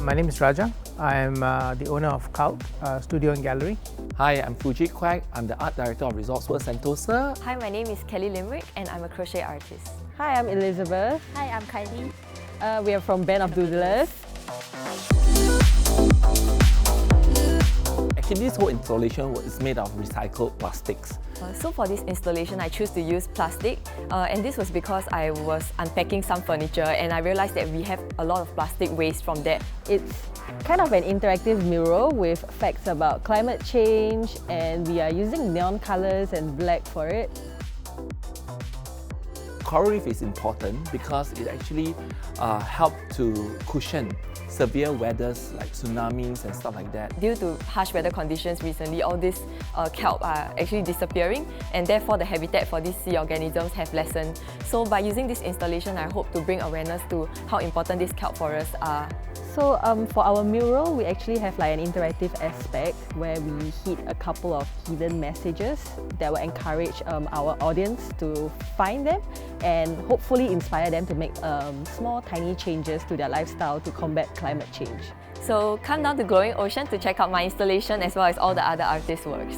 My name is Raja. I am the owner of Kult Studio Gallery. Hi, I'm Fuji Kwek. I'm the Art Director of Resorts World Sentosa. Hi, my name is Kelly Limerick and I'm a crochet artist. Hi, I'm Elizabeth. Hi, I'm Kylie. We are from Band of Doodlers. Actually, this whole installation is made of recycled plastics. So for this installation, I choose to use plastic and this was because I was unpacking some furniture and I realized that we have a lot of plastic waste from that. It's kind of an interactive mural with facts about climate change, and we are using neon colors and black for it. Coral reef is important because it actually helps to cushion severe weathers like tsunamis and stuff like that. Due to harsh weather conditions recently, all these kelp are actually disappearing and therefore the habitat for these sea organisms have lessened. So by using this installation, I hope to bring awareness to how important these kelp forests are. So for our mural, we actually have like an interactive aspect where we hit a couple of hidden messages that will encourage our audience to find them and hopefully inspire them to make small tiny changes to their lifestyle to combat climate change. So come down to Glowing Ocean to check out my installation as well as all the other artists' works.